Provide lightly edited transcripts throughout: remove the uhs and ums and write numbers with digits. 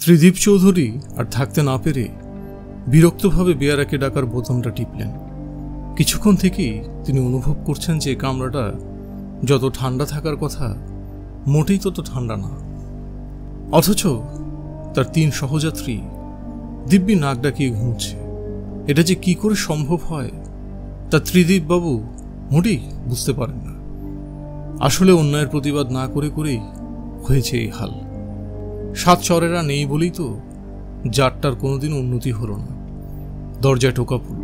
ত্রিদীপ চৌধুরী আর থাকতে না পেরে বিরক্তভাবে বেয়ারাকে ডাকার বোতামটা টিপলেন। কিছুক্ষণ থেকেই তিনি অনুভব করছেন যে কামরাটা যত ঠান্ডা থাকার কথা মোটেই তত ঠান্ডা না, অথচ তার 3 সহযাত্রী দিব্যি নাক ডাকিয়ে ঘুমছে। এটা যে কি করে সম্ভব হয় তা ত্রিদীপ বাবু মোটেই বুঝতে পারেন না। আসলে অন্যায়ের প্রতিবাদ না করে করেই হয়েছে এই হাল। 7 চরেরা নেই বলেই তো জাতটার কোনোদিন উন্নতি হলো না। দরজায় টোকা পড়ল।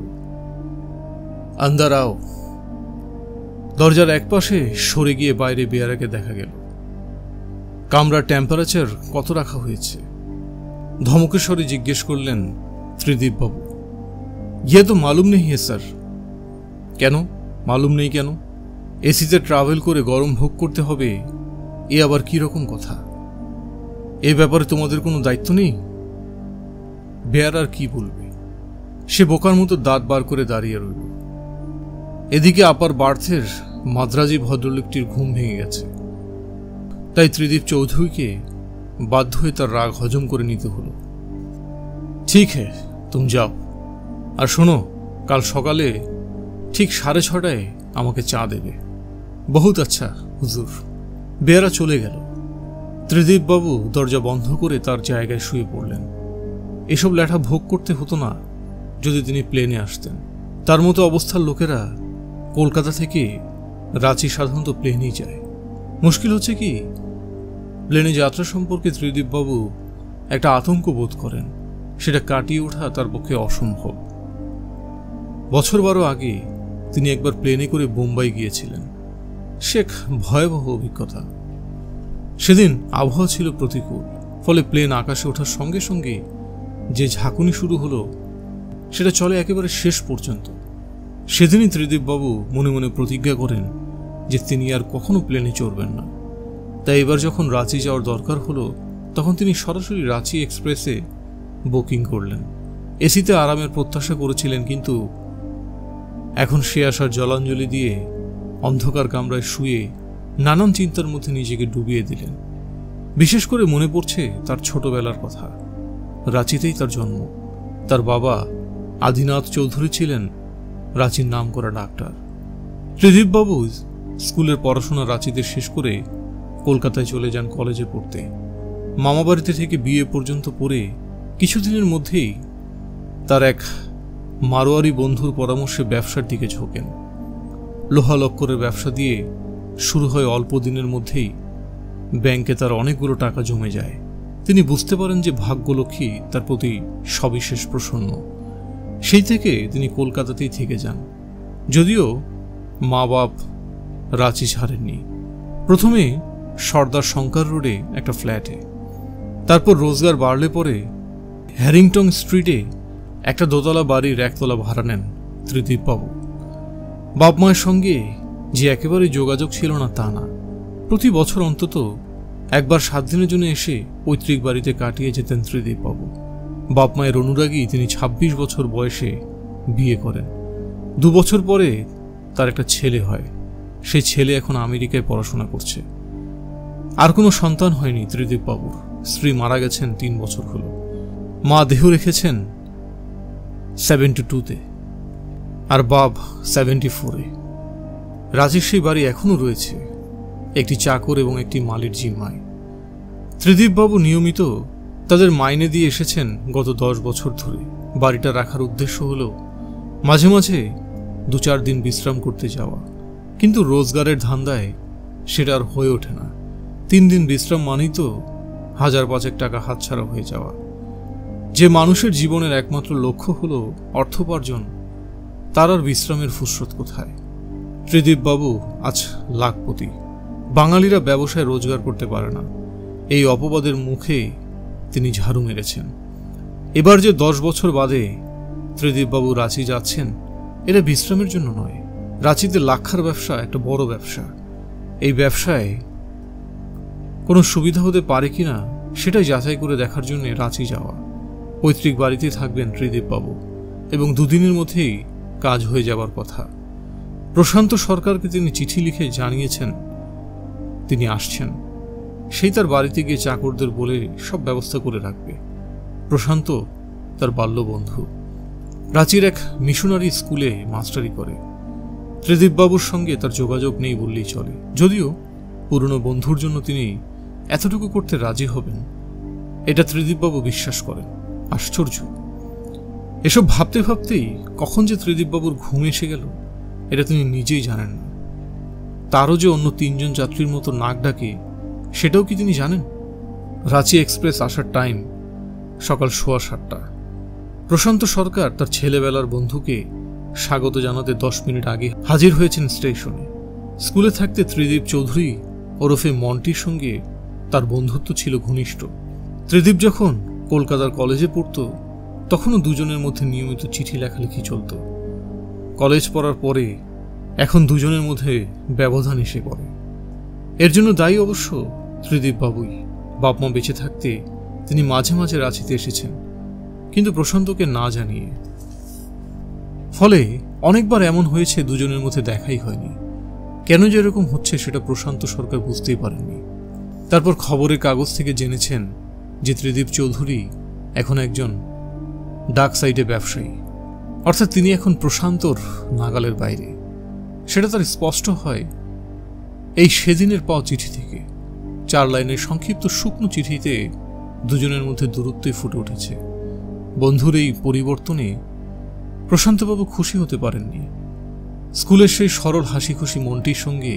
আন্দার আও। দরজার একপাশে সরে গিয়ে বাইরে বেয়ারাকে দেখা গেল। কামরার টেম্পারেচার কত রাখা হয়েছে? ধমকের স্বরে জিজ্ঞেস করলেন ত্রিদীপ বাবু। ইয়ে তো মালুম নেই হে স্যার। কেন মালুম নেই কেন? এসিতে ট্রাভেল করে গরম ভোগ করতে হবে, এ আবার কি রকম কথা? এ ব্যাপারে তোমাদের কোনো দায়িত্ব নেই? বেয়ার আর কি বলবে, সে বোকার মতো দাঁত বার করে দাঁড়িয়ে রইল। এদিকে আপার বার্থের মাদ্রাজি ভদ্রলোকটির ঘুম ভেঙে গেছে, তাই ত্রিদীপ চৌধুরীকে বাধ্য হয়ে তার রাগ হজম করে নিতে হলো। ঠিক হ্যাঁ, তুমি যাও, আর শোনো, কাল সকালে ঠিক 6:30টায় আমাকে চা দেবে। বহুত আচ্ছা হুজুর। বেয়ারা চলে গেল। ত্রিদীপ বাবু দরজা বন্ধ করে তার জায়গায় শুয়ে পড়লেন। এসব ল্যাঠা ভোগ করতে হতো না যদি তিনি প্লেনে আসতেন। তার মতো অবস্থার লোকেরা কলকাতা থেকে রাঁচি সাধারণত প্লেনেই যায়। মুশকিল হচ্ছে কি, প্লেনে যাত্রা সম্পর্কে ত্রিদীপ বাবু একটা আতঙ্ক বোধ করেন। সেটা কাটিয়ে ওঠা তার পক্ষে অসম্ভব। বছর 12 আগে তিনি একবার প্লেনে করে বোম্বাই গিয়েছিলেন। সে এক ভয়াবহ অভিজ্ঞতা। সেদিন আবহাওয়া ছিল প্রতিকূল, ফলে প্লেন আকাশে ওঠার সঙ্গে সঙ্গে যে ঝাঁকুনি শুরু হলো সেটা চলে একেবারে শেষ পর্যন্ত। সেদিনই ত্রিদীপ বাবু মনে মনে প্রতিজ্ঞা করেন যে তিনি আর কখনো প্লেনে চড়বেন না। তাই এবার যখন রাঁচি যাওয়ার দরকার হলো, তখন তিনি সরাসরি রাঁচি এক্সপ্রেসে বুকিং করলেন। এসিতে আরামের প্রত্যাশা করেছিলেন, কিন্তু এখন সে আসার জলাঞ্জলি দিয়ে অন্ধকার কামরায় শুয়ে নানান চিন্তার মধ্যে নিজেকে ডুবিয়ে দিলেন। বিশেষ করে মনে পড়ছে তার ছোটবেলার কথা। রাঁচিতেই তার জন্ম। তার বাবা আদিনাথ চৌধুরী ছিলেন রাঁচির নামকরা ডাক্তার। ত্রিদীপ বাবু স্কুলের পড়াশোনা রাঁচিতে শেষ করে কলকাতায় চলে যান কলেজে পড়তে। মামাবাড়িতে থেকে বিএ পর্যন্ত পড়ে কিছুদিনের মধ্যেই তার এক মারোয়ারি বন্ধুর পরামর্শে ব্যবসার দিকে ঝোঁকেন। লোহা লক্করের ব্যবসা দিয়ে শুরু হয় অল্প দিনের মধ্যেই ব্যাংকে তার অনেকগুলো টাকা জমে যায়। তিনি বুঝতে পারেন যে ভাগ্যলক্ষ্মী তার প্রতি সবিশেষ প্রসন্ন। সেই থেকে তিনি কলকাতাতেই থেকে যান, যদিও মা বাপ রাঁচি ছাড়েননি। প্রথমে সর্দার শঙ্কর রোডে একটা ফ্ল্যাটে, তারপর রোজগার বাড়লে পরে হ্যারিংটন স্ট্রিটে একটা দোতলা বাড়ির 1 তলা ভাড়া নেন ত্রিদীপ বাবু। বাপ মায়ের সঙ্গে যে একেবারে যোগাযোগ ছিল না তা না, প্রতি বছর অন্তত একবার 7 দিনের জন্য এসে পৈতৃক বাড়িতে কাটিয়ে যেতেন ত্রিদীপ বাবু। বাপ মায়ের অনুরাগী তিনি 26 বছর বয়সে বিয়ে করেন। 2 বছর পরে তার একটা ছেলে হয়। সেই ছেলে এখন আমেরিকায় পড়াশোনা করছে। আর কোনো সন্তান হয়নি ত্রিদীপ বাবুর। স্ত্রী মারা গেছেন 3 বছর হলো। মা দেহ রেখেছেন 72-তে আর বাপ 74-এ। রাঁচির সেই বাড়ি এখনো রয়েছে, একটি চাকর এবং একটি মালির জিম্মায়। ত্রিদীপ বাবু নিয়মিত তাদের মাইনে দিয়ে এসেছেন গত 10 বছর ধরে। বাড়িটা রাখার উদ্দেশ্য হল মাঝে মাঝে 2-4 দিন বিশ্রাম করতে যাওয়া, কিন্তু রোজগারের ধান্দায় সেটা আর হয়ে ওঠে না। 3 দিন বিশ্রাম মানেই তো 1000-5 টাকা হাতছাড়া হয়ে যাওয়া। যে মানুষের জীবনের একমাত্র লক্ষ্য হল অর্থোপার্জন, তার আর বিশ্রামের ফুরসত কোথায়? ত্রিদীপ বাবু আজ লাখপতি। বাঙালিরা ব্যবসায় রোজগার করতে পারে না, এই অপবাদের মুখে তিনি ঝাড়ু মেরেছেন। এবার যে 10 বছর বাদে ত্রিদীপ বাবু রাঁচি যাচ্ছেন, এটা বিশ্রামের জন্য নয়। রাঁচিতে লাক্ষার ব্যবসা একটা বড় ব্যবসা। এই ব্যবসায় কোনো সুবিধা হতে পারে কিনা সেটাই যাচাই করে দেখার জন্য রাঁচি যাওয়া। পৈতৃক বাড়িতেই থাকবেন ত্রিদীপ বাবু এবং 2 দিনের মধ্যেই কাজ হয়ে যাবার কথা। প্রশান্ত সরকারকে তিনি চিঠি লিখে জানিয়েছেন তিনি আসছেন। সেই তার বাড়িতে গিয়ে চাকরদের বলে সব ব্যবস্থা করে রাখবে। প্রশান্ত তার বাল্যবন্ধু, রাঁচির এক মিশনারি স্কুলে মাস্টারি করে। ত্রিদীপবাবুর সঙ্গে তার যোগাযোগ নেই বললেই চলে, যদিও পুরনো বন্ধুর জন্য তিনি এতটুকু করতে রাজি হবেন এটা ত্রিদীপবাবু বিশ্বাস করেন। আশ্চর্য, এসব ভাবতে ভাবতেই কখন যে ত্রিদীপবাবুর ঘুম এসে গেল এটা তিনি নিজেই জানেন না। তারও যে অন্য 3 জন যাত্রীর মতো নাক ডাকে সেটাও কি তিনি জানেন? রাঁচি এক্সপ্রেস আসার টাইম সকাল 7:15। প্রশান্ত সরকার তার ছেলেবেলার বন্ধুকে স্বাগত জানাতে 10 মিনিট আগে হাজির হয়েছেন স্টেশনে। স্কুলে থাকতে ত্রিদীপ চৌধুরী ওরফে মন্টির সঙ্গে তার বন্ধুত্ব ছিল ঘনিষ্ঠ। ত্রিদীপ যখন কলকাতার কলেজে পড়ত তখনও দুজনের মধ্যে নিয়মিত চিঠি লেখালেখি চলত। কলেজ পড়ার পরে এখন দুজনের মধ্যে ব্যবধান এসে পড়ে। এর জন্য দায়ী অবশ্য ত্রিদীপ বাবুই। বাপ মা বেঁচে থাকতে তিনি মাঝে মাঝে রাঁচিতে এসেছেন, কিন্তু প্রশান্তকে না জানিয়ে। ফলে অনেকবার এমন হয়েছে দুজনের মধ্যে দেখাই হয়নি। কেন যে এরকম হচ্ছে সেটা প্রশান্ত সরকার বুঝতেই পারেননি। তারপর খবরের কাগজ থেকে জেনেছেন যে ত্রিদীপ চৌধুরী এখন একজন ডাক সাইডে ব্যবসায়ী, অর্থাৎ তিনি এখন প্রশান্তর নাগালের বাইরে। সেটা তার স্পষ্ট হয় এই সেদিনের পাওয়া চিঠি থেকে। 4 লাইনের সংক্ষিপ্ত শুকনো চিঠিতে দুজনের মধ্যে দূরত্বই ফুটে উঠেছে। বন্ধুর এই পরিবর্তনে প্রশান্তবাবু খুশি হতে পারেননি। স্কুলের সেই সরল হাসি খুশি মনটির সঙ্গে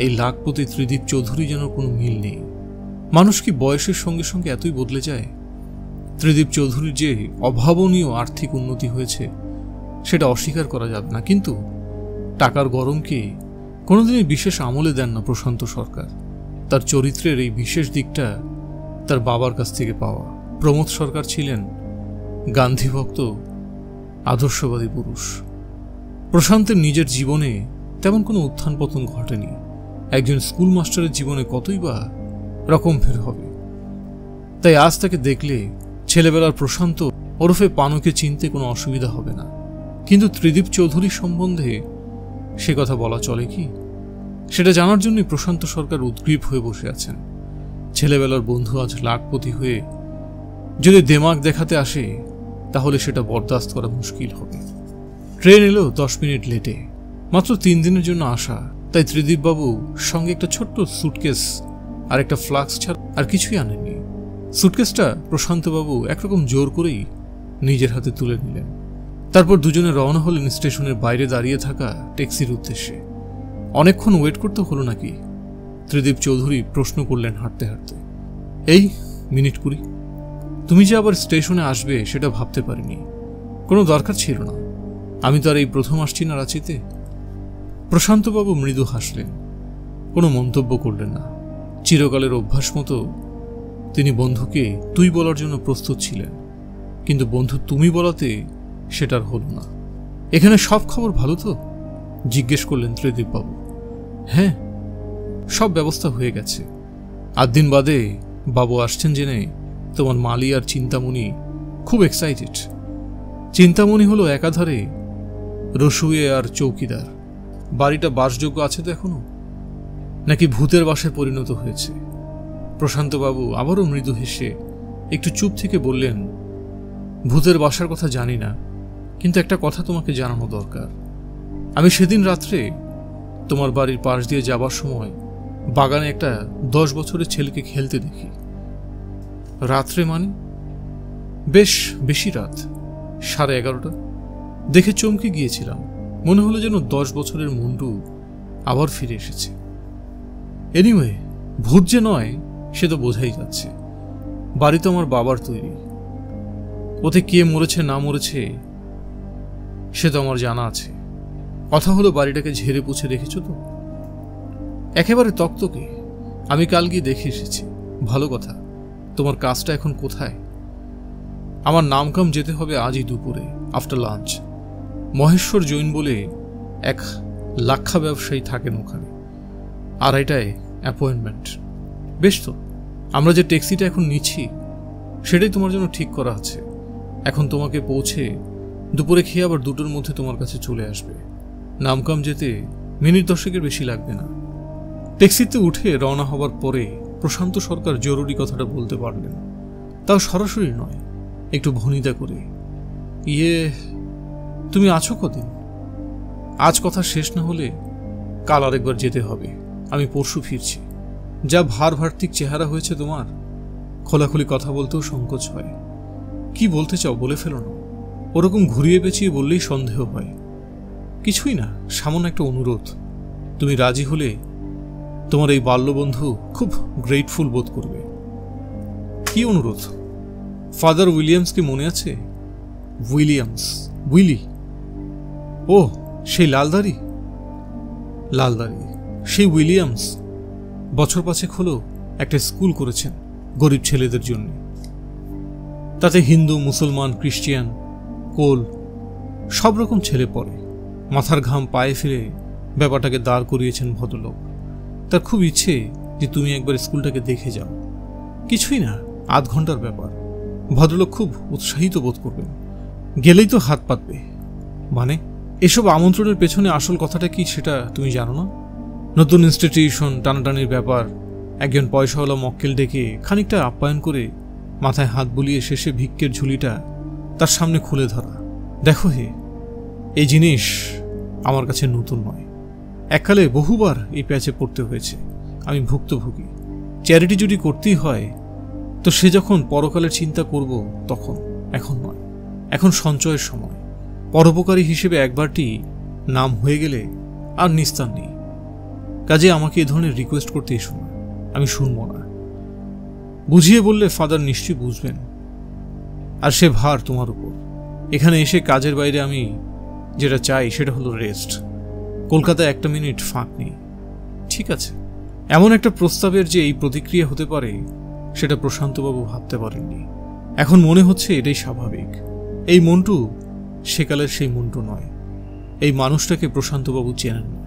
এই লাখপতি ত্রিদীপ চৌধুরী যেন কোনো মিল নেই। মানুষ কি বয়সের সঙ্গে সঙ্গে এতই বদলে যায়? ত্রিদীপ চৌধুরীর যে অভাবনীয় আর্থিক উন্নতি হয়েছে সেটা অস্বীকার করা যাবে না, কিন্তু টাকার গরমকে কোনোদিনই বিশেষ আমলে দেন না প্রশান্ত সরকার। তার চরিত্রের এই বিশেষ দিকটা তার বাবার কাছ থেকে পাওয়া। প্রমোদ সরকার ছিলেন গান্ধীভক্ত আদর্শবাদী পুরুষ। প্রশান্তের নিজের জীবনে তেমন কোনো উত্থান পতন ঘটেনি। একজন স্কুল মাস্টারের জীবনে কতই বা রকম ফের হবে। তাই আজ তাকে দেখলে ছেলেবেলার প্রশান্ত ওরফে পানুকে চিনতে কোনো অসুবিধা হবে না। কিন্তু ত্রিদীপ চৌধুরী সম্বন্ধে সে কথা বলা চলে কি? সেটা জানার জন্যই প্রশান্ত সরকার উদ্গ্রীব হয়ে বসে আছেন। ছেলেবেলার বন্ধু আজ লাখপতি হয়ে যদি দেমাগ দেখাতে আসে তাহলে সেটা বরদাস্ত করা মুশকিল হবে। ট্রেন এলো 10 মিনিট লেটে। মাত্র 3 দিনের জন্য আসা, তাই ত্রিদীপবাবু সঙ্গে একটা ছোট্ট সুটকেস আর একটা ফ্লাক্স ছাড়া আর কিছুই আনেননি। সুটকেসটা প্রশান্তবাবু একরকম জোর করেই নিজের হাতে তুলে নিলেন। তারপর দুজনে রওনা হলেন স্টেশনের বাইরে দাঁড়িয়ে থাকা ট্যাক্সির উদ্দেশ্যে। অনেকক্ষণ ওয়েট করতে হলো নাকি? ত্রিদীপ চৌধুরী প্রশ্ন করলেন হাঁটতে হাঁটতে। এই মিনিট 20। তুমি যে আবার স্টেশনে আসবে সেটা ভাবতে পারিনি। কোনো দরকার ছিল না। আমি তো আর এই প্রথম আসছি না রাঁচিতে। প্রশান্তবাবু মৃদু হাসলেন, কোনো মন্তব্য করলেন না। চিরকালের অভ্যাস মতো তিনি বন্ধুকে তুই বলার জন্য প্রস্তুত ছিলেন, কিন্তু বন্ধু তুমি বলাতে সেটার হল না। এখানে সব খবর ভালো তো? জিজ্ঞেস করলেন ত্রিদীপবাবু। হ্যাঁ, সব ব্যবস্থা হয়ে গেছে। 8 দিন বাদে বাবু আসছেন জেনে তোমার মালি আর চিন্তামণি খুব এক্সাইটেড। চিন্তামণি হলো একাধারে রসুয়ে আর চৌকিদার। বাড়িটা বাসযোগ্য আছে তো এখনো, নাকি ভূতের বাসায় পরিণত হয়েছে? প্রশান্তবাবু আবারও মৃদু হেসে একটু চুপ থেকে বললেন, ভূতের বাসার কথা জানি না, কিন্তু একটা কথা তোমাকে জানানো দরকার। আমি সেদিন রাত্রে তোমার বাড়ির পাশ দিয়ে যাবার সময় বাগানে একটা 10 বছরের ছেলেকে খেলতে দেখি। রাত্রে মানে বেশ বেশি রাত, 11:30। দেখে চমকে গিয়েছিলাম। মনে হলো যেন 10 বছরের মুন্ডু আবার ফিরে এসেছে। এনিওয়ে, ভূত যে নয় সে তো বোঝাই যাচ্ছে। বাড়ি তো আমার বাবার তৈরি। ওতে কে মরেছে না মরেছে সে তো আমার জানা আছে। কথা হলো বাড়িটাকে ঝেড়ে পুছে রেখেছ তো? একেবারে তকতকে। আমি কাল গিয়ে দেখে এসেছি। ভালো কথা। তোমার কাজটা এখন কোথায়? আমার নামকাম যেতে হবে আজই দুপুরে, আফটার লাঞ্চ। মহেশ্বর জৈন বলে এক লাক্ষা ব্যবসায়ী থাকেন ওখানে। 2:30টায় অ্যাপয়েন্টমেন্ট। বেশ তো, আমরা যে ট্যাক্সিটা এখন নিচ্ছি সেটাই তোমার জন্য ঠিক করা আছে। এখন তোমাকে পৌঁছে দুপুরে খেয়ে আবার 2টোর মধ্যে তোমার কাছে চলে আসবে। নামকাম যেতে মিনিট 10-এর বেশি লাগবে না। ট্যাক্সিতে উঠে রওনা হবার পরে প্রশান্ত সরকার জরুরি কথাটা বলতে পারলেন, তাও সরাসরি নয়। একটু ভনিতা করে, তুমি আছো কদিন? আজ কথা শেষ না হলে কাল আরেকবার যেতে হবে। আমি পরশু ফিরছি। যা ভার্তিক চেহারা হয়েছে তোমার, খোলাখুলি কথা বলতেও সংকোচ হয়। কি বলতে চাও বলে ফেলো না। ওরকম ঘুরিয়ে পেঁচিয়ে বললেই সন্দেহ হয়। কিছুই না, সামান্য একটা অনুরোধ। তুমি রাজি হলে তোমার এই বাল্যবন্ধু খুব গ্রেটফুল বোধ করবে। কি অনুরোধ? ফাদার উইলিয়ামসকে মনে আছে? উইলি? ও, সেই লালদাড়ি সেই উইলিয়ামস বছর 5 হলো একটা স্কুল করেছেন গরিব ছেলেদের জন্য। তাতে হিন্দু, মুসলমান, খ্রিস্টিয়ান, কোল সব রকম ছেলে পড়ে। মাথার ঘাম পায়ে ফিরে ব্যাপারটাকে দাঁড় করিয়েছেন ভদ্রলোক। তার খুব ইচ্ছে যে তুমি একবার স্কুলটাকে দেখে যাও। কিছুই না, আধ ঘন্টার ব্যাপার। ভদ্রলোক খুব উৎসাহিত বোধ করবেন। গেলেই তো হাত পাতবে। মানে, এসব আমন্ত্রণের পেছনে আসল কথাটা কি সেটা তুমি জানো না? নতুন ইনস্টিটিউশন, টানাটানির ব্যাপার, একজন পয়সাওয়ালা মক্কেল ডেকে খানিকটা আপ্যায়ন করে মাথায় হাত বুলিয়ে শেষে ভিক্ষের ঝুলিটা তার সামনে খুলে ধরা। দেখো হে, এই জিনিস আমার কাছে নতুন নয়। এককালে বহুবার এই প্যাচে পড়তে হয়েছে। আমি ভুক্তভোগী। চ্যারিটি যদি করতেই হয় তো সে যখন পরকালের চিন্তা করব তখন, এখন নয়। এখন সঞ্চয়ের সময়। পরোপকারী হিসেবে একবারটি নাম হয়ে গেলে আর নিস্তার নেই। কাজে আমাকে এ ধরনের রিকোয়েস্ট করতে এসো না, আমি শুনব না। বুঝিয়ে বললে ফাদার নিশ্চয়ই বুঝবেন। আর সে ভার তোমার উপর। এখানে এসে কাজের বাইরে আমি যেটা চাই সেটা হলো রেস্ট। কলকাতায় 1 মিনিট ফাঁক নেই। ঠিক আছে, এমন একটা প্রস্তাবের যে এই প্রতিক্রিয়া হতে পারে সেটা প্রশান্তবাবু ভাবতে পারেননি। এখন মনে হচ্ছে এটাই স্বাভাবিক। এই মন্টু সেকালের সেই মন্টু নয়। এই মানুষটাকে প্রশান্তবাবু চেনেন না।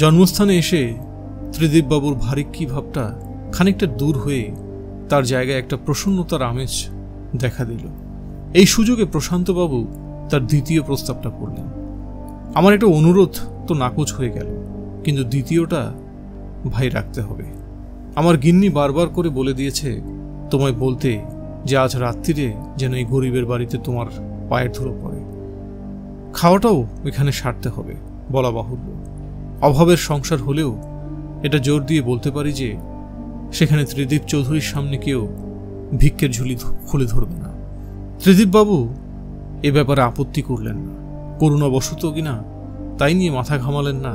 জন্মস্থানে এসে ত্রিদীপবাবুর ভারিক্কি ভাবটা খানিকটা দূর হয়ে তার জায়গায় একটা প্রসন্নতার আমেজ দেখা দিল। এই সুযোগে প্রশান্তবাবু তার দ্বিতীয় প্রস্তাবটা করলেন। আমার একটা অনুরোধ তো নাকচ হয়ে গেল, কিন্তু দ্বিতীয়টা ভাই রাখতে হবে। আমার গিন্নি বারবার করে বলে দিয়েছে তোমায় বলতে যে আজ রাত্রিরে যেন এই গরিবের বাড়িতে তোমার পায়ের ধুলো পড়ে। খাওয়াটাও এখানে সারতে হবে, বলা বাহুল্য। অভাবের সংসার হলেও এটা জোর দিয়ে বলতে পারি যে সেখানে ত্রিদীপ চৌধুরীর সামনে কেউ ভিক্ষের ঝুলি খুলে ধরবে না। ত্রিদীপবাবু এ ব্যাপারে আপত্তি করলেন না। করুণাবশত কিনা তাই নিয়ে মাথা ঘামালেন না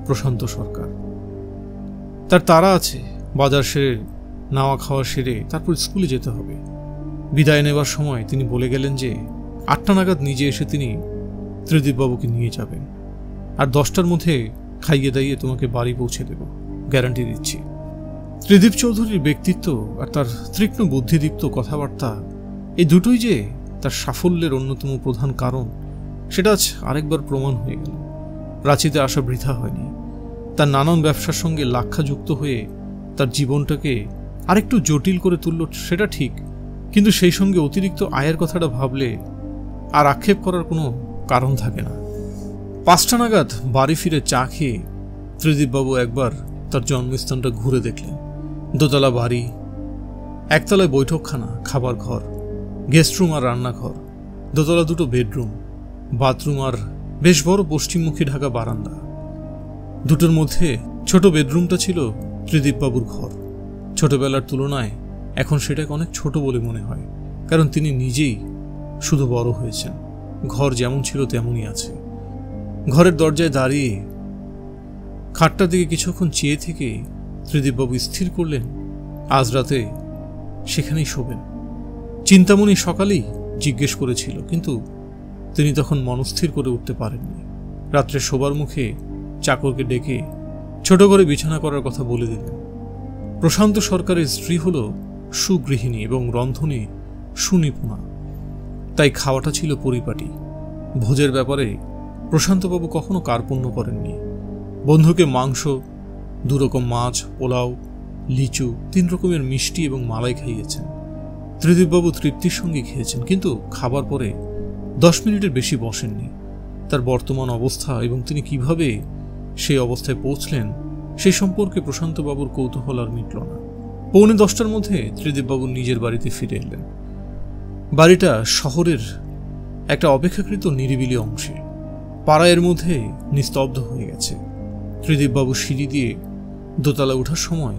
প্রশান্ত সরকার। তার তাড়া আছে। বাজার সেরে, নাওয়া খাওয়া সেরে তারপর স্কুলে যেতে হবে। বিদায় নেবার সময় তিনি বলে গেলেন যে 8টা নাগাদ নিজে এসে তিনি ত্রিদীপবাবুকে নিয়ে যাবেন। আর 10টার মধ্যে খাইয়ে দাইয়ে তোমাকে বাড়ি পৌঁছে দেব, গ্যারান্টি দিচ্ছি। ত্রিদীপ চৌধুরীর ব্যক্তিত্ব আর তার তীক্ষ্ণ বুদ্ধিদীপ্ত কথাবার্তা, এই দুটোই যে তার সাফল্যের অন্যতম প্রধান কারণ সেটা আজ আরেকবার প্রমাণ হয়ে গেল। রাঁচিতে আসা বৃথা হয়নি। তার নানান ব্যবসার সঙ্গে লাক্ষা যুক্ত হয়ে তার জীবনটাকে আরেকটু জটিল করে তুলল সেটা ঠিক, কিন্তু সেই সঙ্গে অতিরিক্ত আয়ের কথাটা ভাবলে আর আক্ষেপ করার কোনো কারণ থাকে না। 5টা নাগাদ বাড়ি ফিরে চা খেয়ে ত্রিদীপবাবু একবার তার জন্মস্থানটা ঘুরে দেখলেন। দোতলা বাড়ি, একতলায় বৈঠকখানা, খাবার ঘর, গেস্টরুম আর রান্নাঘর, দোতলা 2টো বেডরুম, বাথরুম আর বেশ বড় পশ্চিমমুখী ঢাকা বারান্দা। দুটোর মধ্যে ছোট বেডরুমটা ছিল ত্রিদীপবাবুর ঘর। ছোটবেলার তুলনায় এখন সেটাকে অনেক ছোট বলে মনে হয়, কারণ তিনি নিজেই শুধু বড় হয়েছেন। ঘর যেমন ছিল তেমনই আছে। ঘরের দরজায় দাঁড়িয়ে খাটটার দিকে কিছুক্ষণ চেয়ে থেকে ত্রিদীপবাবু স্থির করলেন আজ রাতে সেখানেই শোবেন। চিন্তামণি সকালেই জিজ্ঞেস করেছিল, কিন্তু তিনি তখন মনস্থির করে উঠতে পারেননি। রাত্রে শোবার মুখে চাকরকে ডেকে ছোট করে বিছানা করার কথা বলে দিলেন। প্রশান্ত সরকারের স্ত্রী হল সুগৃহিণী এবং রন্ধনে সুনিপুণা, তাই খাওয়াটা ছিল পরিপাটি। ভোজের ব্যাপারে প্রশান্তবাবু কখনো কার্পণ্য করেননি। বন্ধুকে মাংস, 2 রকম মাছ, পোলাও, লিচু, 3 রকমের মিষ্টি এবং মালাই খাইয়েছেন। ত্রিদীপবাবু তৃপ্তির সঙ্গে খেয়েছেন, কিন্তু খাবার পরে 10 মিনিটের বেশি বসেননি। তার বর্তমান অবস্থা এবং তিনি কিভাবে সেই অবস্থায় পৌঁছলেন সেই সম্পর্কে প্রশান্তবাবুর কৌতূহল আর মিটল না। 9:45টার মধ্যে ত্রিদীপবাবু নিজের বাড়িতে ফিরে এলেন। বাড়িটা শহরের একটা অপেক্ষাকৃত নিরিবিলি অংশে। পাড়া এর মধ্যে নিস্তব্ধ হয়ে গেছে। ত্রিদীপবাবু সিঁড়ি দিয়ে দোতলা ওঠার সময়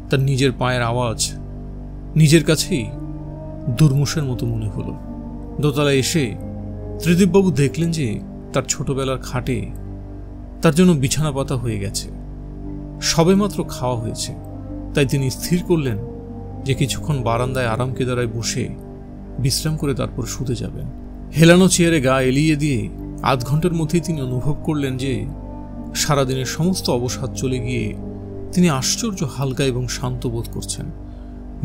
তার নিজের পায়ের আওয়াজ নিজের কাছেই দুর্মুষের মতো মনে হলো। দোতলায় এসে ত্রিদীপবাবু দেখলেন যে তার ছোটবেলার খাটে তার জন্য বিছানা পাতা হয়ে গেছে। সবেমাত্র খাওয়া হয়েছে, তাই তিনি স্থির করলেন যে কিছুক্ষণ বারান্দায় আরাম কেদারায় বসে বিশ্রাম করে তারপর শুতে যাবেন। হেলানো চেয়ারে গা এলিয়ে দিয়ে আধ ঘন্টার মধ্যেই তিনি অনুভব করলেন যে সারাদিনের সমস্ত অবসাদ চলে গিয়ে তিনি আশ্চর্য হালকা এবং শান্ত বোধ করছেন।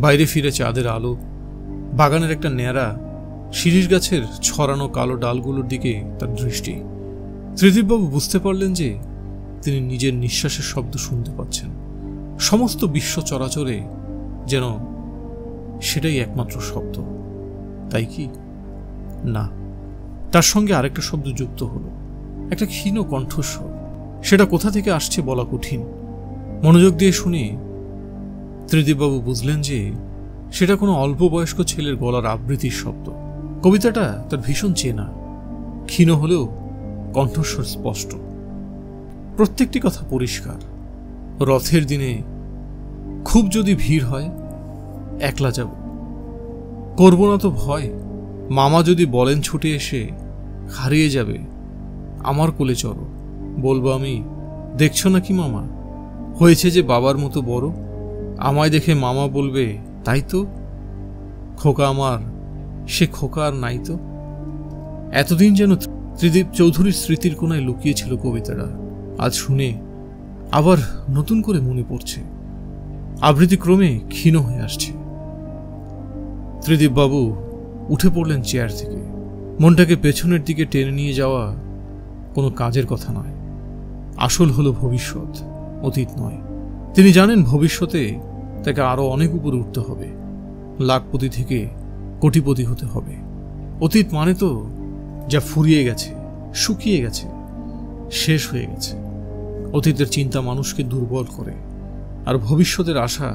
বাইরে ফিরে চাঁদের আলো, বাগানের একটা ন্যাড়া শিরীষ গাছের ছড়ানো কালো ডালগুলোর দিকে তার দৃষ্টি। ত্রিদীপবাবু বুঝতে পারলেন যে তিনি নিজের নিঃশ্বাসের শব্দ শুনতে পাচ্ছেন। সমস্ত বিশ্ব চরাচরে যেন সেটাই একমাত্র শব্দ। তাই কি না, তার সঙ্গে আরেকটা শব্দ যুক্ত হলো, একটা ক্ষীণ কণ্ঠস্বর। সেটা কোথা থেকে আসছে বলা কঠিন। মনোযোগ দিয়ে শুনে ত্রিদীপবাবু বুঝলেন যে সেটা কোনো অল্প বয়স্ক ছেলের গলার আবৃত্তির শব্দ। কবিতাটা তার ভীষণ চেনা, ক্ষীণ হলেও কণ্ঠস্বর স্পষ্ট। প্রত্যেকটি কথা পরিষ্কার। রথের দিনে খুব যদি ভিড় হয়, একলা যাব, করব না তো ভয়। মামা যদি বলেন ছুটে এসে হারিয়ে যাবে, আমার কোলে চড়ো, বলবো আমি, দেখছো নাকি মামা, হয়েছে যে বাবার মতো বড়। আমায় দেখে মামা বলবে, তাই তো খোকা আমার, সে খোকা আর নাই তো। এতদিন যেন ত্রিদীপ চৌধুরীর স্মৃতির কোনায় লুকিয়েছিল কবিতাটা। আজ শুনে আবার নতুন করে মনে পড়ছে, আবৃত্তিক্রমে ক্ষীণ হয়ে আসছে। ত্রিদীপবাবু উঠে পড়লেন চেয়ার থেকে। মনটাকে পেছনের দিকে টেনে নিয়ে যাওয়া কোনো কাজের কথা নয়। আসল হলো ভবিষ্যৎ, অতীত নয়। তিনি জানেন ভবিষ্যতে তাকে আরো অনেক উপরে উঠতে হবে, লাখপতি থেকে কোটিপতি হতে হবে। অতীত মানে তো যা ফুরিয়ে গেছে, শুকিয়ে গেছে, শেষ হয়ে গেছে। অতীতের চিন্তা মানুষকে দুর্বল করে, আর ভবিষ্যতের আশা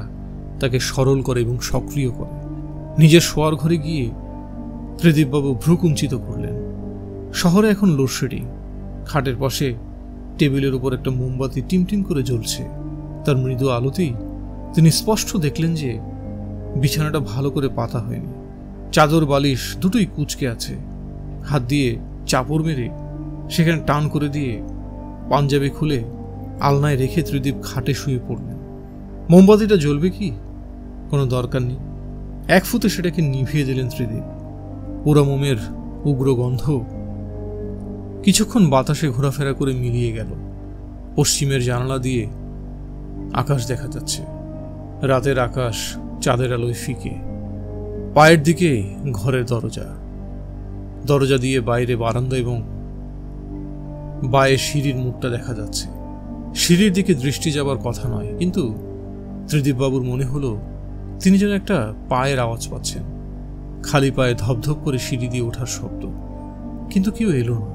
তাকে সরল করে এবং সক্রিয় করে। নিজের শোয়ার ঘরে গিয়ে ত্রিদীপবাবু ভ্রু কুঞ্চিত করলেন। শহরে এখন লোডশেডিং। খাটের পাশে টেবিলের উপর একটা মোমবাতি টিমটিম করে জ্বলছে। তার মৃদু আলোতেই তিনি স্পষ্ট দেখলেন যে বিছানাটা ভালো করে পাতা হয়নি। চাদর বালিশ দুটোই কুঁচকে আছে। হাত দিয়ে চাপড় মেরে সেখানে টান করে দিয়ে পাঞ্জাবি খুলে আলনায় রেখে ত্রিদীপ খাটে শুয়ে পড়লেন। মোমবাতিটা জ্বলবে কি? কোনো দরকার নেই। এক ফুতে সেটাকে নিভিয়ে দিলেন ত্রিদীপ। পোড়া মোমের উগ্র গন্ধ কিছুক্ষণ বাতাসে ঘোরাফেরা করে মিলিয়ে গেল। পশ্চিমের জানালা দিয়ে আকাশ দেখা যাচ্ছে। রাতের আকাশ চাঁদের আলোয় ফিকে। পায়ের দিকে ঘরের দরজা, দরজা দিয়ে বাইরে বারান্দা এবং বায়ে সিঁড়ির মুখটা দেখা যাচ্ছে। সিঁড়ির দিকে দৃষ্টি যাবার কথা নয়, কিন্তু ত্রিদীপবাবুর মনে হলো তিনি যেন একটা পায়ের আওয়াজ পাচ্ছেন। খালি পায়ে ধপধপ করে সিঁড়ি দিয়ে ওঠার শব্দ, কিন্তু কেউ এলো না।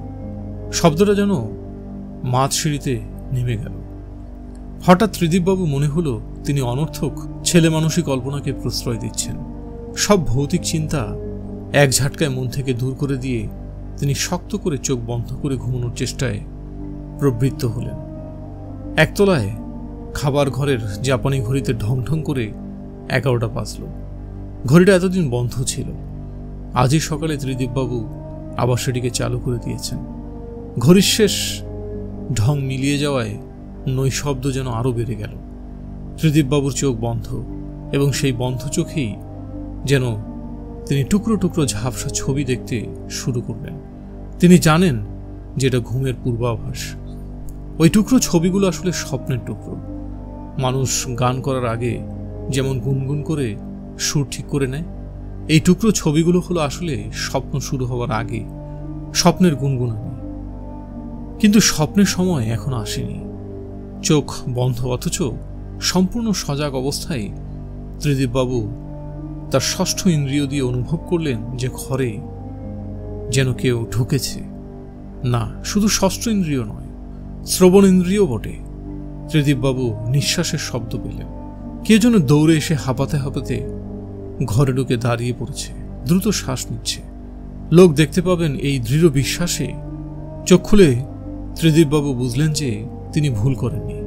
শব্দটা যেন মাঝ সিঁড়িতে নেমে গেল। হঠাৎ ত্রিদীপবাবু মনে হলো তিনি অনর্থক ছেলে মানুষই কল্পনাকে প্রশ্রয় দিচ্ছেন। সব ভৌতিক চিন্তা এক ঝাটকায় মন থেকে দূর করে দিয়ে তিনি শক্ত করে চোখ বন্ধ করে ঘুমানোর চেষ্টায় প্রবৃত্ত হলেন। একতলায় খাবার ঘরের জাপানি ঘড়িতে ঢং ঢং করে 11টা বাজল। ঘড়িটা এতদিন বন্ধ ছিল। আজই সকালে ত্রিদীপবাবু আবার সেটিকে চালু করে দিয়েছেন। ঘড়ির শেষ ঢং মিলিয়ে যাওয়ায় নৈশব্দ যেন আরো বেড়ে গেল। ত্রিদীপবাবুর চোখ বন্ধ, এবং সেই বন্ধ চোখেই যেন তিনি টুকরো টুকরো ঝাপসা ছবি দেখতে শুরু করলেন। তিনি জানেন যে এটা ঘুমের পূর্বাভাস। ওই টুকরো ছবিগুলো আসলে স্বপ্নের টুকরো। মানুষ গান করার আগে যেমন গুনগুন করে সুর ঠিক করে নেয়, এই টুকরো ছবিগুলো হলো আসলে স্বপ্ন শুরু হওয়ার আগে স্বপ্নের গুনগুনানি। কিন্তু স্বপ্নের সময় এখন আসেনি। চোখ বন্ধ অথচ সম্পূর্ণ সজাগ অবস্থায় ত্রিদীপবাবু তার ষষ্ঠ ইন্দ্রিয় দিয়ে অনুভব করলেন যে ঘরে যেন কেউ ঢুকেছে। না, শুধু ষষ্ঠ ইন্দ্রিয় নয়, শ্রবণ ইন্দ্রিয় বটে। ত্রিদীপবাবু নিঃশ্বাসের শব্দ পেলেন। কে যেন দৌড়ে এসে হাঁপাতে হাঁপাতে ঘরে ঢুকে দাঁড়িয়ে পড়েছে। দ্রুত শ্বাস নিচ্ছে। লোক দেখতে পাবেন এই দৃঢ় বিশ্বাসে চোখ খুলে ত্রিদীপবাবু বুঝলেন যে তিনি ভুল করেননি।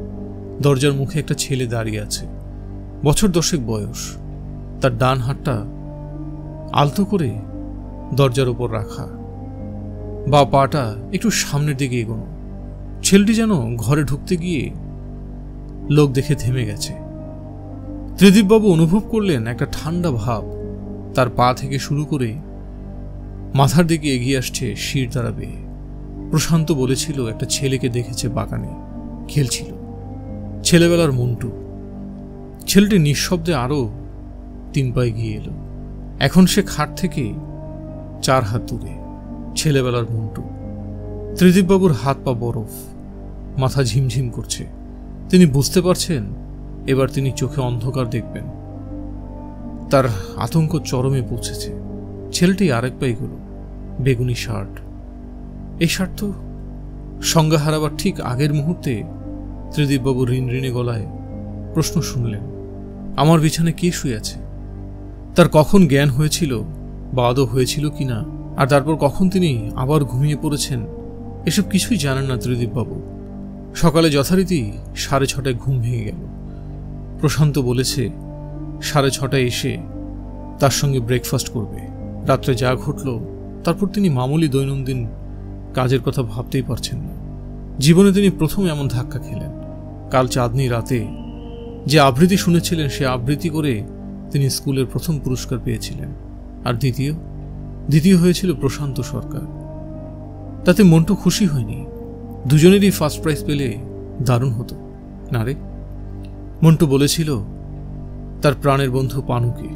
দরজার মুখে একটা ছেলে দাঁড়িয়ে আছে, বছর 10 বয়স। তার ডান হাতটা আলতো করে দরজার উপর রাখা, বা পাটা একটু সামনের দিকে এগোনো। ছেলেটি যেন ঘরে ঢুকতে গিয়ে লোক দেখে থেমে গেছে। ত্রিদীপবাবু অনুভব করলেন একটা ঠান্ডা ভাব তার পা থেকে শুরু করে মাথার দিকে এগিয়ে আসছে শির দ্বারা বেয়ে। প্রশান্ত বলেছিল একটা ছেলেকে দেখেছে বাগানে খেলছিল, ছেলেবেলার মন্টু। ছেলেটি নিঃশব্দে আরো 3 পা এগিয়ে এলো। এখন সে খাট থেকে 4 হাত দূরে, ছেলেবেলার মন্টু। ত্রিদীপবাবুর হাত পা বরফ, মাথা ঝিমঝিম করছে। তিনি বুঝতে পারছেন এবার তিনি চোখে অন্ধকার দেখবেন। তার আতঙ্ক চরমে পৌঁছেছে। ছেলেটি আরেক পা এগোলো, বেগুনি শার্ট। এই শার্ট তো সংজ্ঞা হারাবার ঠিক আগের মুহূর্তে ত্রিদীপবাবু ঋণঋণে গলায় প্রশ্ন শুনলেন, আমার বিছানায় কে শুয়ে আছে? তার কখন জ্ঞান হয়েছিল বা আদৌ হয়েছিল কিনা, আর তারপর কখন তিনি আবার ঘুমিয়ে পড়েছেন, এসব কিছুই জানেন না ত্রিদীপবাবু। সকালে যথারীতি 6:30 ঘুম ভেঙে গেল। প্রশান্ত বলেছে 6:30 এসে তার সঙ্গে ব্রেকফাস্ট করবে। রাত্রে যা ঘটল তারপর তিনি মামুলি দৈনন্দিন কাজের কথা ভাবতেই পারছেন না। জীবনে তিনি প্রথম এমন ধাক্কা খেলেন। কাল চাঁদনি রাতে যে আবৃত্তি শুনেছিলেন সে আবৃত্তি করে তিনি স্কুলের প্রথম পুরস্কার পেয়েছিলেন, আর দ্বিতীয় হয়েছিল প্রশান্ত সরকার। তাতে মন্টু খুশি হয়নি। দুজনেরই ফার্স্ট প্রাইজ পেলে দারুণ হতো না রে? মন্টু বলেছিল তার প্রাণের বন্ধু পানুকে।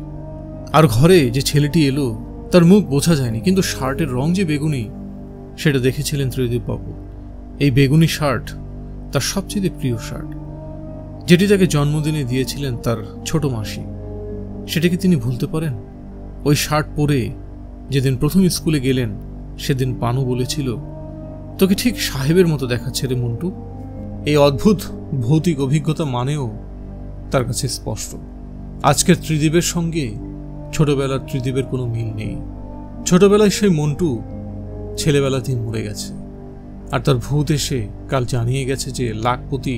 আর ঘরে যে ছেলেটি এলো তার মুখ বোঝা যায়নি, কিন্তু শার্টের রং যে বেগুনি সেটা দেখেছিলেন ত্রিদীপবাবু। এই বেগুনি শার্ট তার সবচেয়ে প্রিয় শার্ট, যেটি তাকে জন্মদিনে দিয়েছিলেন তার ছোট মাসি। সেটাকে তিনি ভুলতে পারেন? ওই শার্ট পরে যেদিন প্রথম স্কুলে গেলেন সেদিন পানু বলেছিল, তোকে ঠিক সাহেবের মতো দেখাচ্ছে রে মন্টু। এই অদ্ভুত ভৌতিক অভিজ্ঞতা মানেও তার কাছে স্পষ্ট। আজকের ত্রিদীপের সঙ্গে ছোটবেলার ত্রিদীপের কোনো মিল নেই। ছোটবেলায় সেই মন্টু ছেলেবেলাতেই মরে গেছে, আর তার ভূত এসে কাল জানিয়ে গেছে যে লাখপতি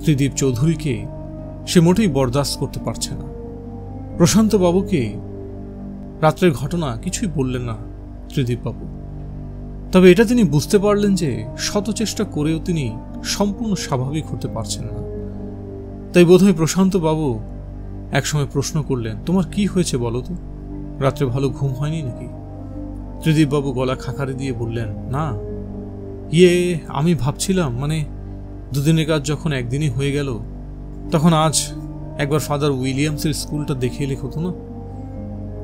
ত্রিদীপ চৌধুরীকে সে মোটেই বরদাস্ত করতে পারছে না। প্রশান্ত বাবুকে রাত্রের ঘটনা কিছুই বললেন না ত্রিদীপবাবু। তবে এটা তিনি বুঝতে পারলেন যে শত চেষ্টা করেও তিনি সম্পূর্ণ স্বাভাবিক হতে পারছেন না। তাই বোধহয় প্রশান্ত বাবু একসময় প্রশ্ন করলেন, তোমার কি হয়েছে বলো তো? রাত্রে ভালো ঘুম হয়নি নাকি? ত্রিদীপবাবু গলা খাকারি দিয়ে বললেন, না, আমি ভাবছিলাম, মানে 2 দিনের কাজ যখন একদিনই হয়ে গেল, তখন আজ একবার ফাদার উইলিয়ামসের স্কুলটা দেখে এলে হতো না?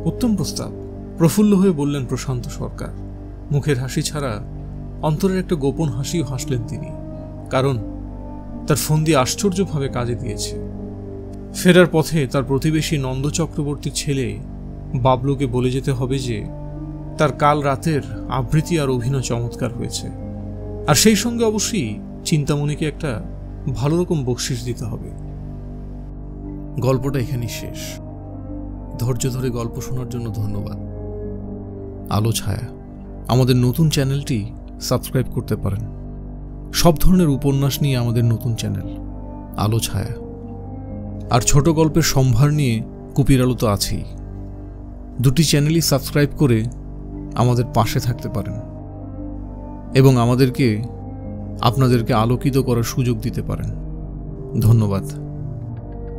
উত্তম প্রস্তাব, প্রফুল্ল হয়ে বললেন প্রশান্ত সরকার। মুখের হাসি ছাড়া অন্তরের একটা গোপন হাসিও হাসলেন তিনি, কারণ তার ফন্দি আশ্চর্যভাবে কাজে দিয়েছে। ফেরার পথে তার প্রতিবেশী নন্দ চক্রবর্তীর ছেলে বাবলুকে বলে যেতে হবে যে তার কাল রাতের আবৃত্তি আর অভিনয় চমৎকার হয়েছে, আর সেই সঙ্গে অবশ্যই চিন্তামণিকে একটা ভালো রকম বকশিশ দিতে হবে। গল্পটা এখানেই শেষ। ধৈর্য ধরে গল্প শোনার জন্য ধন্যবাদ। আলো ছায়া আমাদের নতুন চ্যানেলটি সাবস্ক্রাইব করতে পারেন। সব ধরনের উপন্যাস নিয়ে আমাদের নতুন চ্যানেল আলো ছায়া, আর ছোট গল্পের সম্ভার নিয়ে কুপির আলো তো আছেই। 2টি চ্যানেলই সাবস্ক্রাইব করে আমাদের পাশে থাকতে পারেন এবং আপনাদেরকে আলোকিত করার সুযোগ দিতে পারেন। ধন্যবাদ।